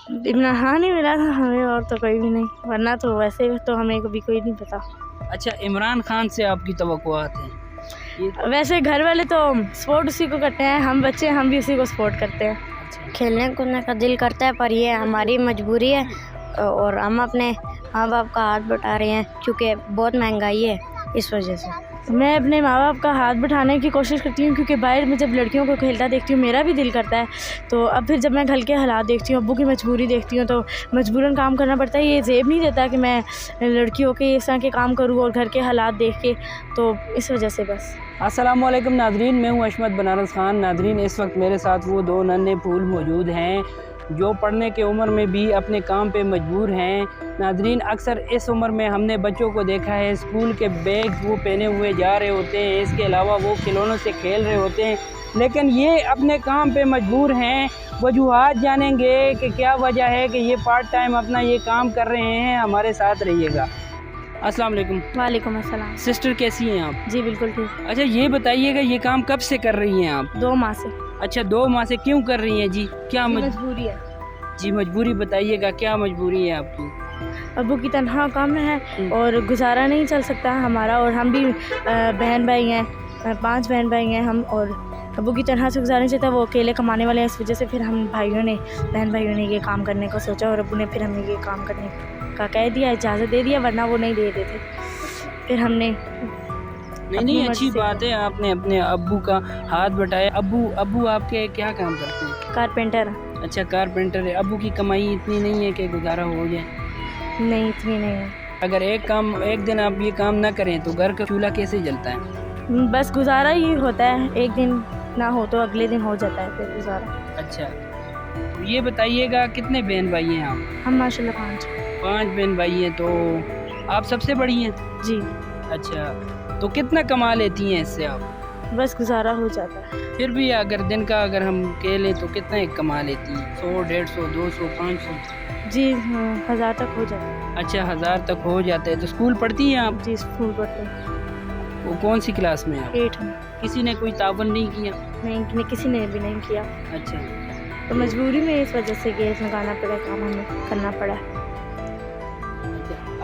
इम्तिहान ही मिला था हमें, और तो कोई भी नहीं, वरना तो वैसे तो हमें कभी कोई नहीं पता। अच्छा, इमरान खान से आपकी तवक्कुआत हैं? वैसे घर वाले तो सपोर्ट उसी को करते हैं, हम बच्चे हम भी उसी को सपोर्ट करते हैं। अच्छा, खेलने कूदने का दिल करता है, पर ये हमारी मजबूरी है और हम अपने माँ बाप का हाथ बटा रहे हैं क्योंकि बहुत महंगाई है, इस वजह से। मैं अपने माँ बाप का हाथ बटाने की कोशिश करती हूँ क्योंकि बाहर में जब लड़कियों को खेलता देखती हूँ मेरा भी दिल करता है, तो अब फिर जब मैं घर के हालात देखती हूँ, अब्बू की मजबूरी देखती हूँ, तो मजबूरन काम करना पड़ता है। ये जेब नहीं देता कि मैं लड़की होकर इस तरह के काम करूँ और घर के हालात देख के, तो इस वजह से बस। अस्सलामुअलैकुम नादरीन, मैं हूँ अशमत बनारस खान। नादरीन, इस वक्त मेरे साथ वो दो नन्हे फूल मौजूद हैं जो पढ़ने के उम्र में भी अपने काम पे मजबूर हैं। नादरीन, अक्सर इस उम्र में हमने बच्चों को देखा है स्कूल के बैग वो पहने हुए जा रहे होते हैं, इसके अलावा वो खिलौनों से खेल रहे होते हैं, लेकिन ये अपने काम पे मजबूर हैं। वजूहात जानेंगे कि क्या वजह है कि ये पार्ट टाइम अपना ये काम कर रहे हैं। हमारे साथ रहिएगा। अस्सलाम वालेकुम। वालेकुम अस्सलाम। सिस्टर, कैसी हैं आप? जी बिल्कुल ठीक। अच्छा, ये बताइएगा ये काम कब से कर रही हैं आप? 2 माह से। अच्छा, 2 माह से। क्यों कर रही हैं जी? क्या मजबूरी है जी, मजबूरी बताइएगा, क्या मजबूरी है आपकी? अब्बू की तनहा काम है और गुजारा नहीं चल सकता हमारा, और हम भी बहन भाई हैं, 5 बहन भाई हैं हम, और अब्बू की तनहा से गुजारा नहीं चलता, वो अकेले कमाने वाले हैं, इस वजह से फिर हम बहन भाइयों ने ये काम करने का सोचा और अब्बू ने फिर हमें ये काम करने का कह दिया, इजाज़त दे दिया, वरना वो नहीं दे देते। फिर हमने नहीं, अच्छी बात है, आपने अपने अब्बू का हाथ बटाया। अब्बू आपके क्या काम करते हैं? कारपेंटर। अच्छा, कारपेंटर है। अब्बू की कमाई इतनी नहीं है कि गुजारा हो जाए? नहीं, इतनी नहीं है। अगर एक दिन आप ये काम ना करें तो घर का चूल्हा कैसे जलता है? बस गुजारा ही होता है, एक दिन ना हो तो अगले दिन हो जाता है फिर गुजारा। अच्छा, ये बताइएगा कितने बहन भाई हैं आप? हम माशाल्लाह 5 बहन भाई हैं। तो आप सबसे बड़ी हैं? जी। अच्छा, तो कितना कमा लेती हैं इससे आप? बस गुजारा हो जाता है। फिर भी अगर दिन का अगर हम कह लें तो कितना कमा लेती हैं? 100, 150, 200, 500? जी हाँ, 1000 तक हो जाता है। अच्छा, 1000 तक हो जाता है। तो स्कूल पढ़ती हैं आप? जी, स्कूल पढ़ते हैं। वो कौन सी क्लास में आप? 8 में। किसी ने कोई तावन नहीं किया? नहीं, किसी ने भी नहीं किया। अच्छा, तो मजबूरी में इस वजह से गैस लगाना पड़ा, काम हमें करना पड़ा।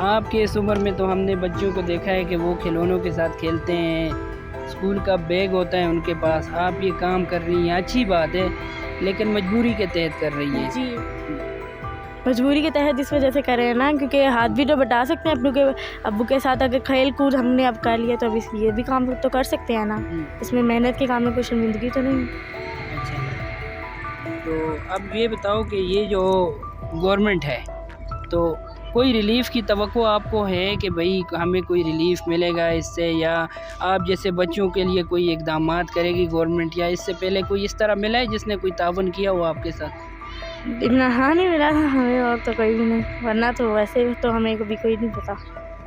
आपके इस उम्र में तो हमने बच्चों को देखा है कि वो खिलौनों के साथ खेलते हैं, स्कूल का बैग होता है उनके पास, आप ये काम कर रही हैं, अच्छी बात है, लेकिन मजबूरी के तहत कर रही हैं। जी, मजबूरी के तहत इस वजह से कर रहे हैं ना, क्योंकि हाथ भी तो बटा सकते हैं अपनों के अब्बू के साथ। अगर खेल कूद हमने अब कर लिया तो अब ये भी काम तो कर सकते हैं ना, इसमें मेहनत के काम में कोई शर्मिंदगी तो नहीं। अच्छा, तो अब ये बताओ कि ये जो गवर्नमेंट है, तो कोई रिलीफ़ की तवक्को आपको है कि भाई हमें कोई रिलीफ़ मिलेगा इससे, या आप जैसे बच्चों के लिए कोई इक़दामात करेगी गवर्नमेंट, या इससे पहले कोई इस तरह मिला है जिसने कोई तावन किया हो आपके साथ? इम्तिहान ही मिला था हमें, और तो कोई भी नहीं, वरना तो वैसे तो हमें कभी कोई नहीं पता।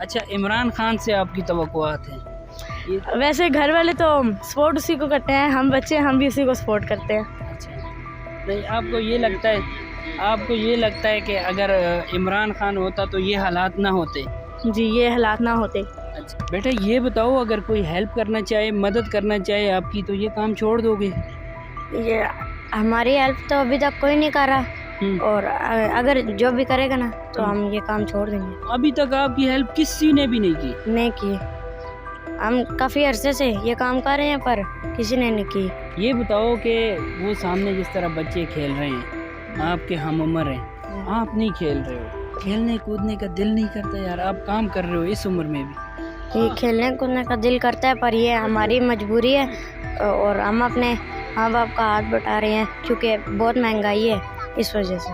अच्छा, इमरान खान से आपकी तवक्कुआत हैं? वैसे घर वाले तो सपोर्ट उसी को करते हैं, हम बच्चे हम भी उसी को सपोर्ट करते हैं। अच्छा, नहीं, आपको ये लगता है कि अगर इमरान खान होता तो ये हालात ना होते? जी, ये हालात ना होते। अच्छा बेटा, ये बताओ, अगर कोई हेल्प करना चाहे, मदद करना चाहे आपकी, तो ये काम छोड़ दोगे? ये हमारी हेल्प तो अभी तक कोई नहीं कर रहा, और अगर जो भी करेगा ना तो हम ये काम छोड़ देंगे। अभी तक आपकी हेल्प किसी ने भी नहीं की? नहीं की, हम काफ़ी अरसे से ये काम कर रहे हैं पर किसी ने नहीं की। ये बताओ कि वो सामने जिस तरह बच्चे खेल रहे हैं, आपके हम उम्र हैं, आप नहीं खेल रहे हो, खेलने कूदने का दिल नहीं करता यार? आप काम कर रहे हो इस उम्र में भी। ये खेलने कूदने का दिल करता है, पर ये हमारी मजबूरी है और हम अपने माँ बाप का हाथ बटा रहे हैं क्योंकि बहुत महंगाई है, इस वजह से।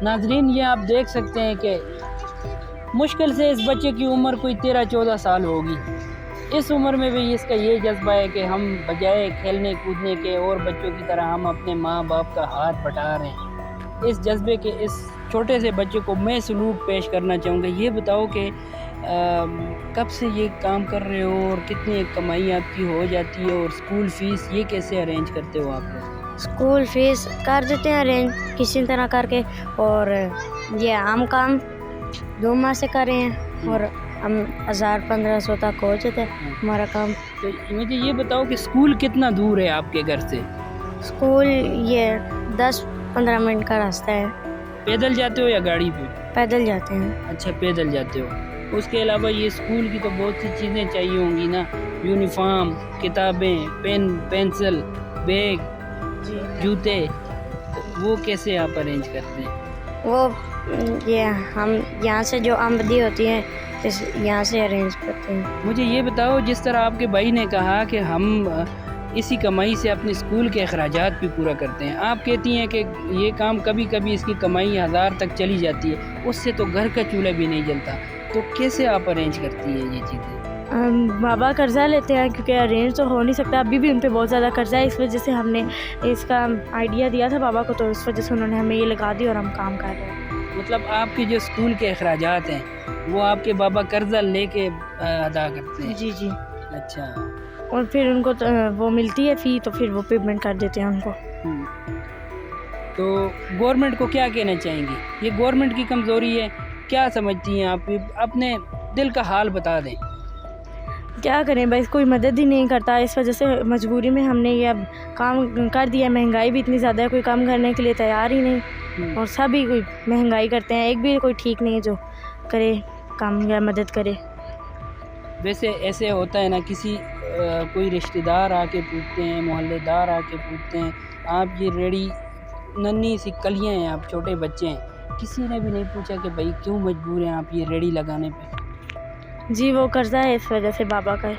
नाजरीन, ये आप देख सकते हैं कि मुश्किल से इस बच्चे की उम्र कोई 13-14 साल होगी। इस उम्र में भी इसका ये जज्बा है कि हम बजाय खेलने कूदने के और बच्चों की तरह हम अपने माँ बाप का हाथ बटा रहे हैं। इस जज्बे के इस छोटे से बच्चे को मैं सलूट पेश करना चाहूँगा। ये बताओ कि कब से ये काम कर रहे हो और कितनी कमाई आपकी हो जाती है, और स्कूल फ़ीस ये कैसे अरेंज करते हो आप लोग? स्कूल फीस कर देते हैं अरेंज किसी तरह करके, और ये आम काम 2 माह से कर रहे हैं और हम 1000-1500 तक हो जाते हैं हमारा काम। तो मुझे ये बताओ कि स्कूल कितना दूर है आपके घर से? स्कूल ये 10-15 मिनट का रास्ता है। पैदल जाते हो या गाड़ी पे? पैदल जाते हैं। अच्छा, पैदल जाते हो। उसके अलावा ये स्कूल की तो बहुत सी चीज़ें चाहिए होंगी ना, यूनिफॉर्म, किताबें, पेन, पेंसिल, बैग, जी जूते, तो वो कैसे आप अरेंज करते हैं? वो ये हम यहाँ से जो आमदनी होती है इस यहाँ से अरेंज करते हैं। मुझे ये बताओ, जिस तरह आपके भाई ने कहा कि हम इसी कमाई से अपने स्कूल के अखराजात भी पूरा करते हैं, आप कहती हैं कि ये काम कभी कभी इसकी कमाई 1000 तक चली जाती है, उससे तो घर का चूल्हा भी नहीं जलता, तो कैसे आप अरेंज करती हैं ये चीज़ें? बाबा कर्ज़ा लेते हैं क्योंकि अरेंज तो हो नहीं सकता, अभी भी उन पे बहुत ज़्यादा कर्ज़ा है, इस वजह से हमने इसका आइडिया दिया था बाबा को, तो इस वजह से उन्होंने हमें ये लगा दी और हम काम कर रहे हैं। मतलब आपके जो स्कूल के अखराजात हैं वो आपके बाबा कर्जा लेके अदा करते हैं? जी जी। अच्छा। और फिर उनको वो मिलती है फ़ी, तो फिर वो पेमेंट कर देते हैं उनको। तो गवर्नमेंट को क्या कहना चाहेंगी? ये गवर्नमेंट की कमज़ोरी है, क्या समझती हैं आप? अपने दिल का हाल बता दें। क्या करें भाई, कोई मदद ही नहीं करता, इस वजह से मजबूरी में हमने ये अब काम कर दिया। महंगाई भी इतनी ज़्यादा है, कोई काम करने के लिए तैयार ही नहीं, और सभी कोई महंगाई करते हैं, एक भी कोई ठीक नहीं है जो करे काम या मदद करे। वैसे ऐसे होता है ना, किसी कोई रिश्तेदार आके पूछते हैं, मोहल्लेदार आके पूछते हैं, आप ये रेडी, नन्ही सी कलियाँ हैं, आप छोटे बच्चे हैं, किसी ने भी नहीं पूछा कि भाई क्यों मजबूर हैं आप ये रेडी लगाने पे? जी वो कर्जा है इस वजह से बाबा का है।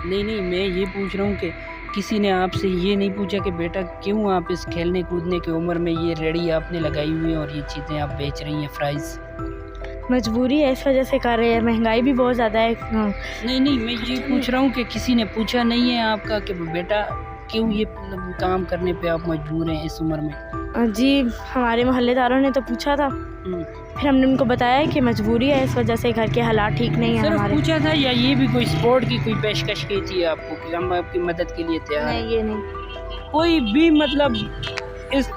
नहीं, मैं ये पूछ रहा हूँ कि किसी ने आपसे ये नहीं पूछा कि बेटा क्यों आप इस खेलने कूदने की उम्र में ये रेडी आपने लगाई हुई है और ये चीज़ें आप बेच रही हैं, फ्राइज़? मजबूरी है, इस वजह से कर रहे हैं, महंगाई भी बहुत ज़्यादा है। नहीं, मैं ये पूछ रहा हूँ कि किसी ने पूछा नहीं है आपका कि बेटा क्यों ये काम करने पे आप मजबूर हैं इस उम्र में? जी हमारे मोहल्लेदारों ने तो पूछा था, फिर हमने उनको बताया कि मजबूरी है, इस वजह से घर के हालात ठीक नहीं है सिर्फ हमारे। पूछा था या ये भी कोई सपोर्ट की कोई पेशकश की थी आपको कि हम आपकी मदद के लिए तैयार हैं? नहीं, ये नहीं। कोई भी मतलब इस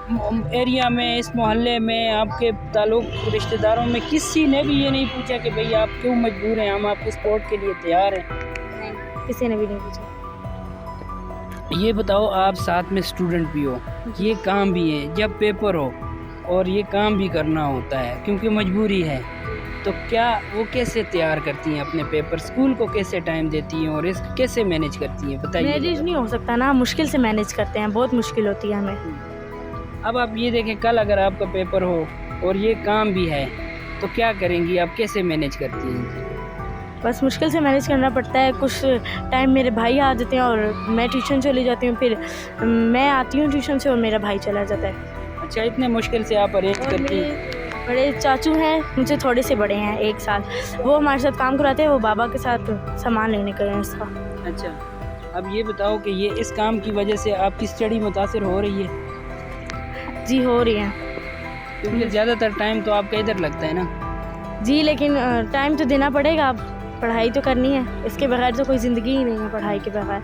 एरिया में, इस मोहल्ले में, आपके ताल्लुक रिश्तेदारों में किसी ने भी ये नहीं पूछा कि भाई आप क्यों मजबूर हैं, हम आपके सपोर्ट के लिए तैयार हैं? नहीं, किसी ने भी नहीं पूछा। ये बताओ, आप साथ में स्टूडेंट भी हो, ये काम भी है, जब पेपर हो और ये काम भी करना होता है क्योंकि मजबूरी है, तो क्या वो कैसे तैयार करती हैं अपने पेपर, स्कूल को कैसे टाइम देती हैं और इसको कैसे मैनेज करती हैं, बताइए। मैनेज नहीं हो सकता ना, मुश्किल से मैनेज करते हैं, बहुत मुश्किल होती है हमें। अब आप ये देखें, कल अगर आपका पेपर हो और ये काम भी है तो क्या करेंगी आप, कैसे मैनेज करती हैं? बस मुश्किल से मैनेज करना पड़ता है। कुछ टाइम मेरे भाई आ जाते हैं और मैं ट्यूशन चली जाती हूँ, फिर मैं आती हूँ ट्यूशन से और मेरा भाई चला जाता है। अच्छा, इतने मुश्किल से आप अरेंज और करती हैं? मेरे बड़े चाचू हैं, मुझे थोड़े से बड़े हैं 1 साल, वो हमारे साथ काम कराते हैं, वो बाबा के साथ सामान लेने गए हैं इसका। अच्छा, अब ये बताओ कि ये इस काम की वजह से आपकी स्टडी मुतासिर हो रही है? जी हो रही है, क्योंकि ज़्यादातर टाइम तो आपका इधर लगता है ना? जी लेकिन टाइम तो देना पड़ेगा, अब पढ़ाई तो करनी है, इसके बगैर तो कोई ज़िंदगी ही नहीं है पढ़ाई के बगैर,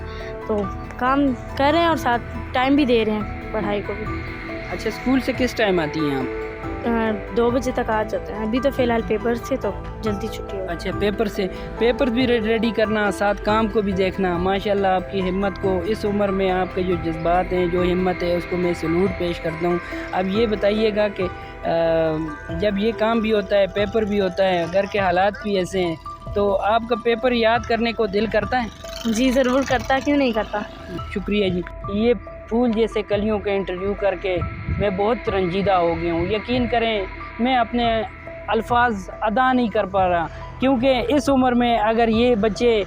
तो काम कर रहे हैं और साथ टाइम भी दे रहे हैं पढ़ाई को भी। अच्छा, स्कूल से किस टाइम आती हैं आप? 2 बजे तक आ जाते हैं, अभी तो फ़िलहाल पेपर से तो जल्दी छुट्टी हो। अच्छा, पेपर भी रेडी करना, साथ काम को भी देखना, माशाल्लाह आपकी हिम्मत को, इस उम्र में आपके जो जज्बात हैं, जो हिम्मत है, उसको मैं सलूट पेश करता हूँ। अब ये बताइएगा कि जब ये काम भी होता है, पेपर भी होता है, घर के हालात भी ऐसे हैं, तो आपका पेपर याद करने को दिल करता है? जी ज़रूर करता, क्यों नहीं करता। शुक्रिया जी। ये फूल जैसे कलियों के इंटरव्यू करके मैं बहुत रंजीदा हो गया हूँ, यकीन करें मैं अपने अल्फाज अदा नहीं कर पा रहा, क्योंकि इस उम्र में अगर ये बच्चे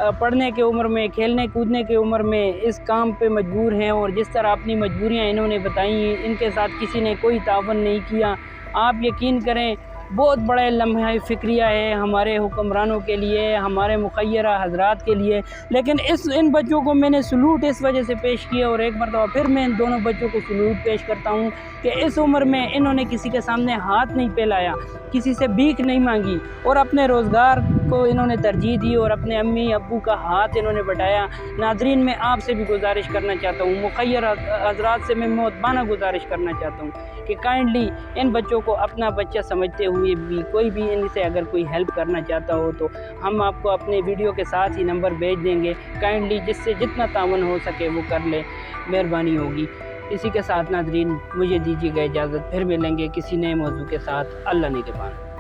पढ़ने के उम्र में, खेलने कूदने के उम्र में इस काम पे मजबूर हैं और जिस तरह अपनी मजबूरियाँ इन्होंने बताई, इनके साथ किसी ने कोई तावन नहीं किया, आप यकीन करें बहुत बड़ा लम्हा फ़िक्रिया है हमारे हुक्मरानों के लिए, हमारे मुखय्यरा हजरात के लिए। लेकिन इन बच्चों को मैंने सलूट इस वजह से पेश किया, और एक मरतबा फिर मैं इन दोनों बच्चों को सलूट पेश करता हूँ कि इस उम्र में इन्होंने किसी के सामने हाथ नहीं फैलाया, किसी से भीख नहीं मांगी, और अपने रोज़गार को इन्होंने तरजीह दी और अपने अम्मी अब्बू का हाथ इन्होंने बढ़ाया। नाज़रीन, मैं आपसे भी गुजारिश करना चाहता हूँ, मुखय्यर हजरात से मैं मुअद्दबाना गुजारिश करना चाहता हूँ कि काइंडली इन बच्चों को अपना बच्चा समझते हुए भी कोई भी इनसे अगर कोई हेल्प करना चाहता हो तो हम आपको अपने वीडियो के साथ ही नंबर भेज देंगे, काइंडली जिससे जितना तावन हो सके वो कर ले, मेहरबानी होगी। اسی کے ساتھ ناظرین مجھے دیجیے گا اجازت، پھر ملیں گے کسی نئے موضوع کے ساتھ۔ اللہ نگہبان۔